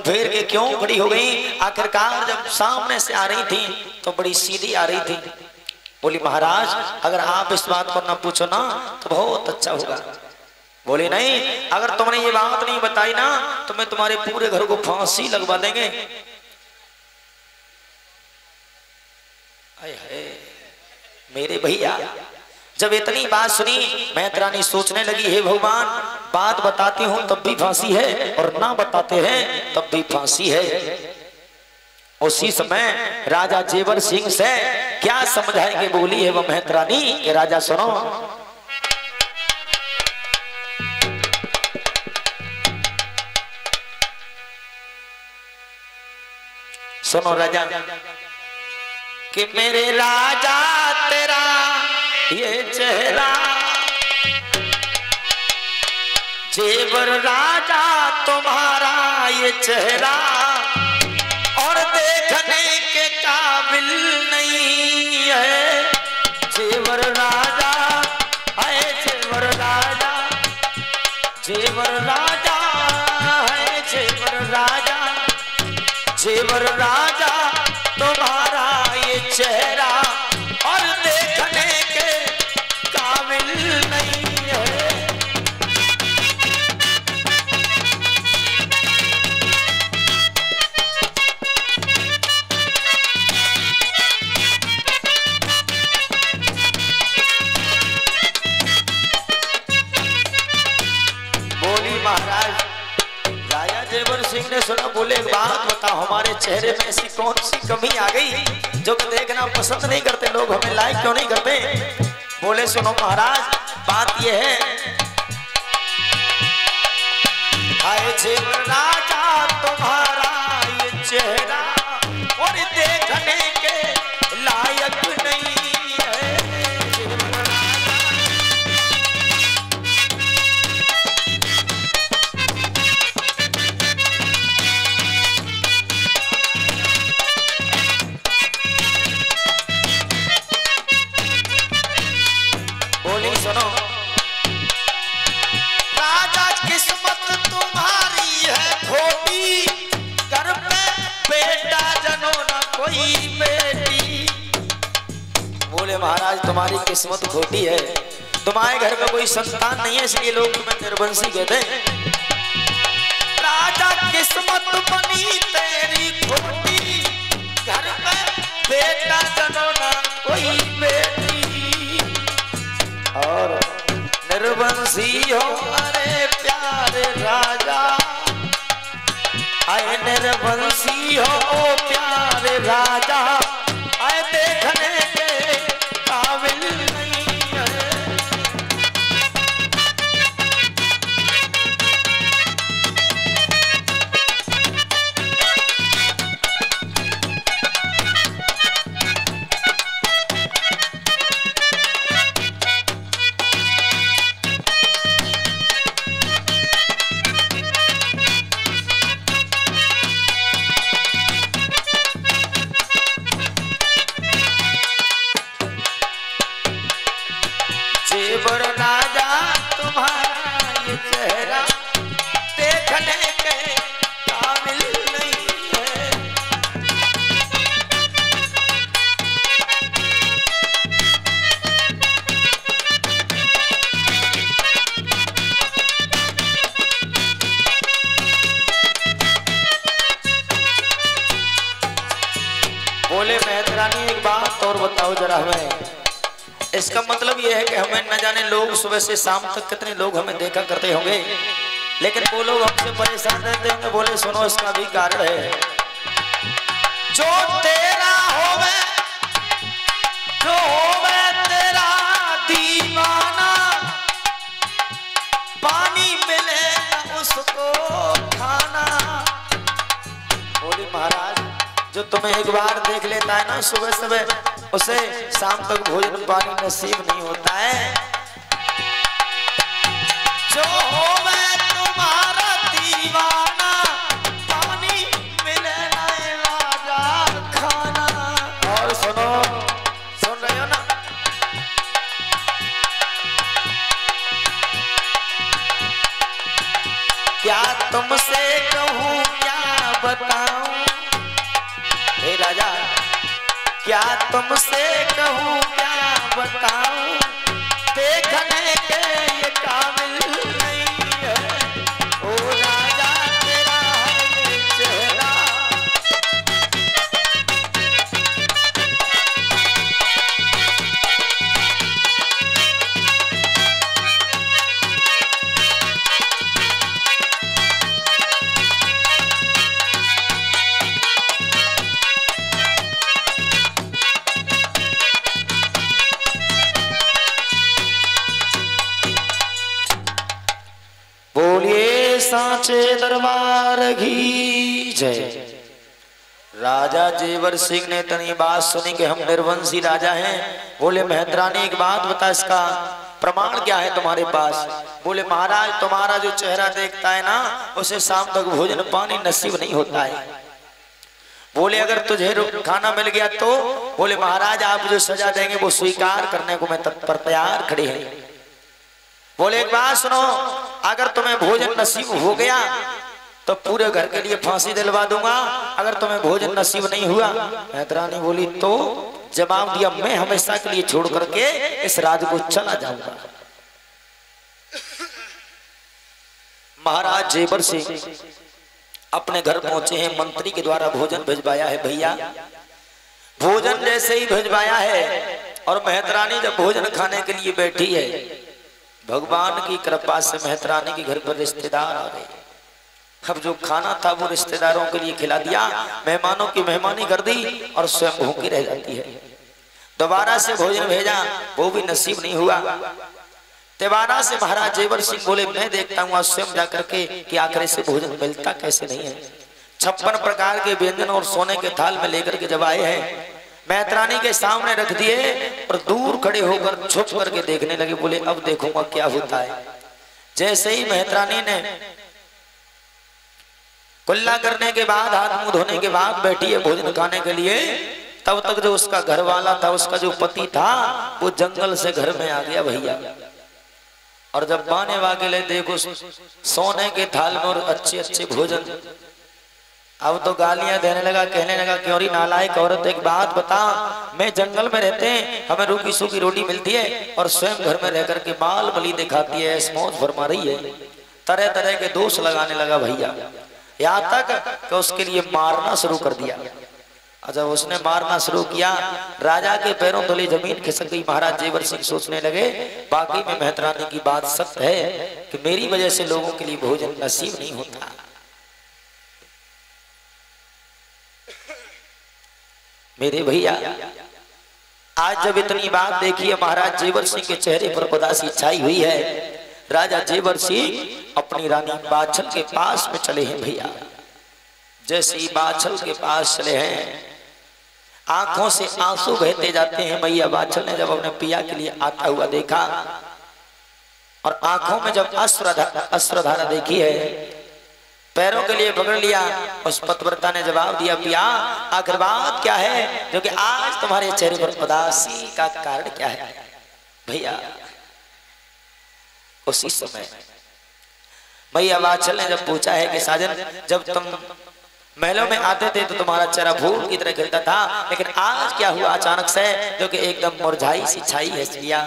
फेर के क्यों खड़ी हो गई? आखिरकार जब सामने से आ रही थी तो बड़ी सीधी आ रही थी। बोली महाराज अगर आप इस बात को ना पूछो ना तो बहुत अच्छा होगा। बोले नहीं, अगर तुमने ये बात नहीं बताई ना तो मैं तुम्हारे पूरे घर को फांसी लगवा देंगे। आए हाय मेरे भैया, जब इतनी बात सुनी मैत्रानी सोचने लगी, हे भगवान बात बताती हूं तब भी फांसी है और ना बताते हैं तब भी फांसी है। उसी समय राजा जेवर सिंह से क्या समझाएंगे बोली है वह मैत्रानी कि राजा सुनो, सुनो राजा कि मेरे राजा तेरा ये चेहरा, जेवर राजा तुम्हारा ये चेहरा और देखने के काबिल नहीं है। जेवर राजा है, जेवर राजा, जेवर राजा है, जेवर राजा, जेवर राजा तुम्हारा ये चेहरा और देखने के काबिल नहीं है। बोली महाराज, राजा जेवर सिंह ने सुना, बोले एक बात बताओ, हमारे चेहरे में ऐसी कौन सी कमी आ गई जो देखना पसंद नहीं करते लोग, हमें लाइक क्यों नहीं करते? बोले सुनो महाराज बात यह है, आए जेवर राजा तुम्हारा ये चेहरा और देखने के लायक नहीं है। बोली सुनो, राजा किस्मत तुम्हारी है खोटी, घर पे बेटा जनो ना कोई बेटी। बोले महाराज तुम्हारी किस्मत खोटी है, तुम्हारे घर में कोई संतान नहीं है इसलिए लोग तुम्हें निर्वंशी कहते हैं। राजा किस्मत बनी तेरी खोटी, घर पे बेटा जनो ना कोई बेटी और निर्वंशी हो अरे प्यारे राजा, आए निर्वंशी हो ओ प्यारे राजा, आए देखने के काबिल नहीं है। जेवर राजा तुम्हारा ये चेहरा देखने के काबिल नहीं है। बोले मैत्रानी एक बात और बताओ जरा हमें, इसका मतलब यह है कि हमें न जाने लोग सुबह से शाम तक कितने लोग हमें देखा करते होंगे लेकिन वो लोग हमसे परेशान रहते होंगे। बोले सुनो इसका भी कारण है, जो तेरा होवे, जो होवे तेरा दीवाना, पानी मिले न उसको खाना। बोले महाराज जो तुम्हें एक बार देख लेता है ना सुबह सुबह, उसे शाम तक भोजन पानी नसीब नहीं होता है। जो होवे तुम्हारा दीवाना, पानी मिले ना राजा खाना। और सुनो, सुन रहे हो ना, क्या तुमसे कहूँ क्या क्या तुमसे कहूँ क्या बताऊं, देखने के ये काबिल नहीं है ओ राजा तेरा है ये चेहरा। बोलिए सांचे दरबार की जय। राजा जेवर सिंह ने तनी बात सुनी कि हम निर्वंशी राजा हैं। बोले मेहतरानी एक बात बता, इसका प्रमाण क्या है तुम्हारे पास? बोले महाराज तुम्हारा जो चेहरा देखता है ना, उसे शाम तक भोजन पानी नसीब नहीं होता है। बोले अगर तुझे खाना मिल गया तो? बोले महाराज आप जो सजा देंगे वो स्वीकार करने को मैं तत्पर तैयार खड़े हैं। बोले एक बात सुनो, अगर तुम्हें भोजन नसीब हो गया तो पूरे घर के लिए फांसी दिलवा दूंगा, अगर तुम्हें भोजन नसीब नहीं हुआ। मेहतरानी बोली तो जवाब दिया मैं हमेशा के लिए छोड़ करके इस राज को चला जाऊंगा। महाराज जेवर सिंह अपने घर पहुंचे हैं, मंत्री के द्वारा भोजन भिजवाया है। भैया भोजन जैसे ही भिजवाया है और मेहतरानी जब भोजन खाने के लिए बैठी है, भगवान की कृपा से मेहतरानी के घर पर रिश्तेदार आ गए। अब जो खाना था वो रिश्तेदारों के लिए खिला दिया, मेहमानों की मेहमानी कर दी और स्वयं भूखी रह जाती है। दोबारा से भोजन भेजा, वो भी नसीब नहीं हुआ। दोबारा से महाराज जेवर सिंह बोले मैं देखता हूँ स्वयं जाकर के कि आखिर से भोजन मिलता कैसे नहीं है। 56 प्रकार के व्यंजन और सोने के थाल में लेकर के जब आए हैं, मेहतरानी के सामने रख दिए और दूर खड़े होकर छुप करके देखने लगे। बोले अब देखूंगा क्या होता है। जैसे ही मेहतरानी ने कुल्ला करने के बाद हाथ मुंह धोने के बाद बैठी है भोजन खाने के लिए, तब तक जो उसका घर वाला था, उसका जो पति था, वो जंगल से घर में आ गया भैया। और जब बाने वाले देखो सोने के थाल में और अच्छे अच्छे भोजन, अब तो गालियां देने लगा, कहने लगा क्यों री नालायक औरत, एक बात बता, मैं जंगल में रहते हैं, हमें रूखी सूखी रोटी मिलती है और स्वयं घर में रह करके माल बली दिखाती है, मौज फरमा रही है। तरह तरह के दोष लगाने लगा भैया, यहाँ तक कि उसके लिए मारना शुरू कर दिया। जब उसने मारना शुरू किया, राजा के पैरों तले जमीन खिसक गई। महाराज जेवर सिंह सोचने लगे बाकी में मेहतरानी की बात सत्य है कि मेरी वजह से लोगों के लिए भोजन नसीब नहीं होता। मेरे भैया आज जब इतनी बात देखी है, महाराज जेवर सिंह के चेहरे पर उदासी छाई हुई है। राजा जेवर सिंह अपनी रानी बाछल के पास में चले हैं भैया। जैसे ही बाछल के पास चले हैं, आंखों से आंसू बहते जाते हैं। मैया बाछल ने जब अपने पिया के लिए आता हुआ देखा और आंखों में जब अश्रुधारा देखी है, पैरों के लिए पकड़ लिया। उस पतिव्रता ने जवाब दिया, पिया आखिर बात क्या है जो कि आज तुम्हारे चेहरे पर उदासी का कारण क्या है? भैया उसी समय मैया बाछल ने जब पूछा है कि साजन, जब तुम महलों में आते थे तो तुम्हारा चेहरा फूल की तरह खिलता था, लेकिन आज क्या हुआ अचानक से जो कि एकदम मुरझाई सी छाई है पिया?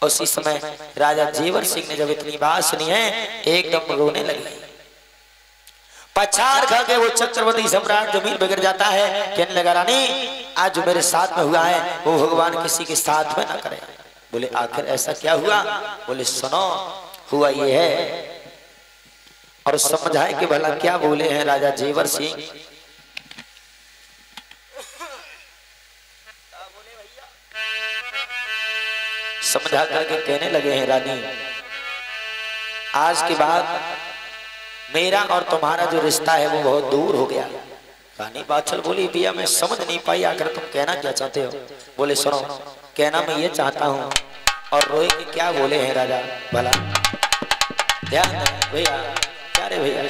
उसी समय राजा जेवर सिंह ने जब इतनी बात सुनी है, एकदम रोने लगे। पछाड़ खा के वो चक्रवर्ती सम्राट जमीन बिगड़ जाता है, कहने लगा रानी आज जो मेरे साथ में हुआ है वो भगवान किसी के साथ में ना करे। बोले आखिर ऐसा क्या हुआ? बोले सुनो, हुआ ये है, और समझाए कि भला क्या बोले हैं राजा जेवर सिंह। समझा करके कहने लगे हैं, रानी आज के बाद मेरा और तुम्हारा जो रिश्ता है वो बहुत दूर हो गया। रानी बाछल बोली, पिया मैं समझ नहीं पाई आखिर तुम कहना क्या चाहते हो? बोले सुनो, कहना मैं ये चाहता हूँ, और रोए कि क्या बोले हैं राजा भला? ध्यान भैया, क्या रे भैया,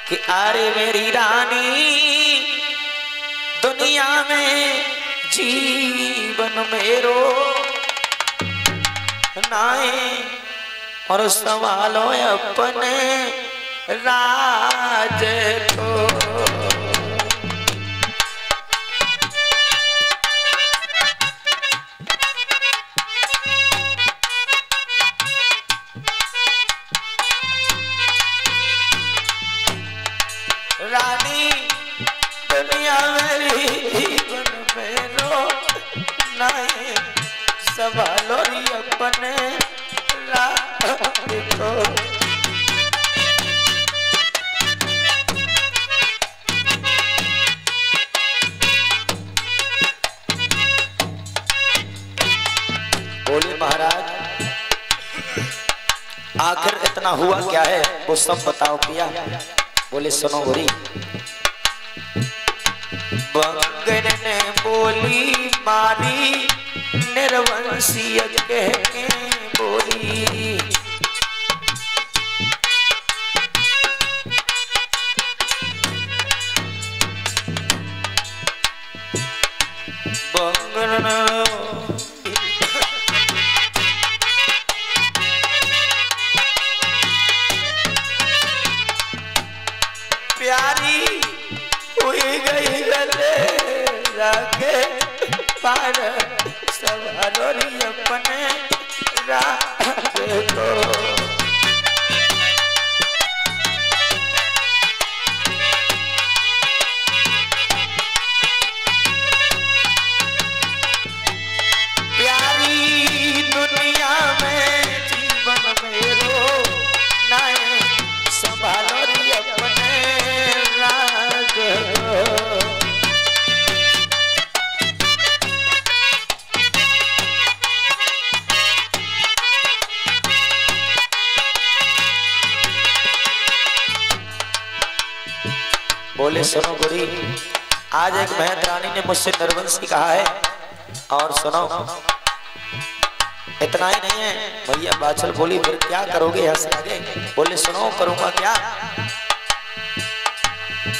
कि अरे मेरी रानी दुनिया में जीवन मेरो नाए और सवालों अपने राज को, रानी दुनिया मेरी जीवन मेरो नहीं संभालो री अपने रात को। बोले महाराज आखिर इतना हुआ क्या है वो सब बताओ पिया। बोले सुनो गोरी। बंगन ने बोली मारी निर्वंशीय कह के बोली। बंगन प्यारी हुई गई गले रागे पार संभालो री अपने रात को। प्यारी दुनिया में जीवन मेरो नाय संभालो री अपने राज को। बोले सुनो गोरी आज एक महत रानी ने मुझसे निर्वंशी कहा है और सुनो इतना ही नहीं है भैया बाछल बोली फिर क्या करोगे यहाँ से आगे। बोले सुनो करूंगा क्या।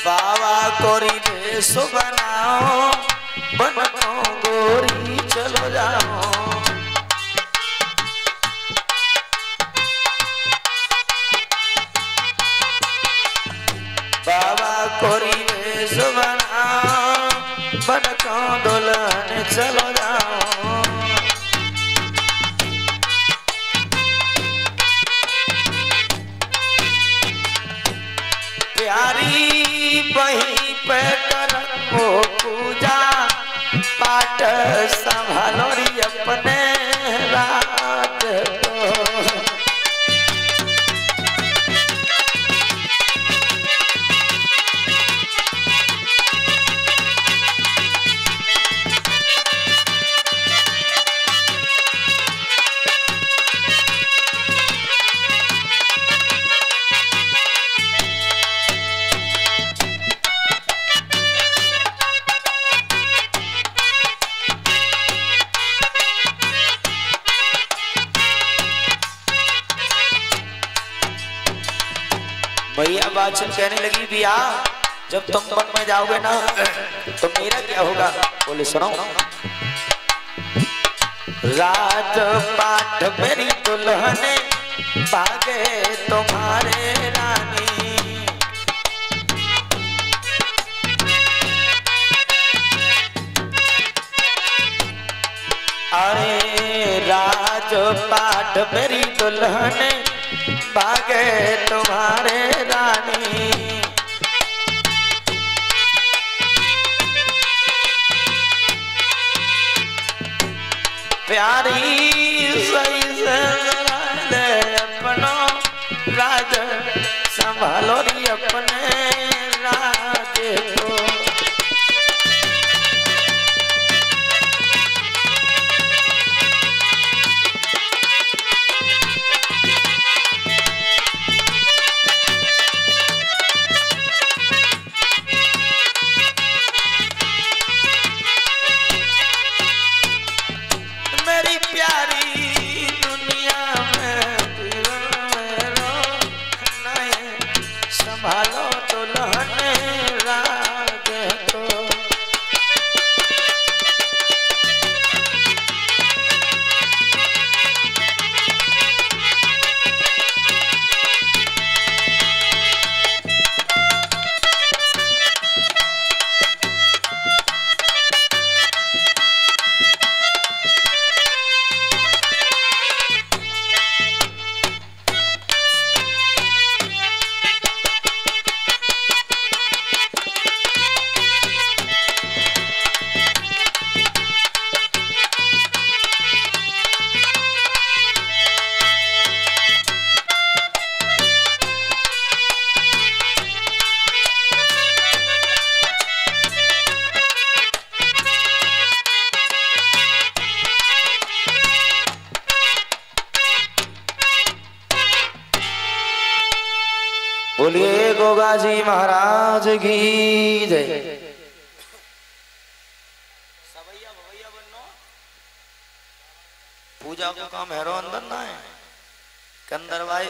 बाबा गोरी देश बनाओ बनो गोरी चलो जाओ। बाबा गोरी देश बनाओ बनो दुल्हन चलो जाओ। प्यारी वहीं पे करो पूजा पाठ संभालो री अपने रात को। भैया बाछल कहने लगी भैया जब तुम वन में जाओगे ना तो मेरा क्या होगा। बोले सुनो। राज पाठ मेरी दुल्हने भागे तुम्हारे रानी। अरे राज पाठ मेरी दुल्हने भागे तुम्हारे रानी। प्यारी सही से ले अपनो राज संभालो री अपने राज को। संभालो दुल्हन राज को। बोलिए गोगा जी महाराज की जय। सवैया भवैया बनो पूजा को काम हैरो अंदर ना है के अंदर भाई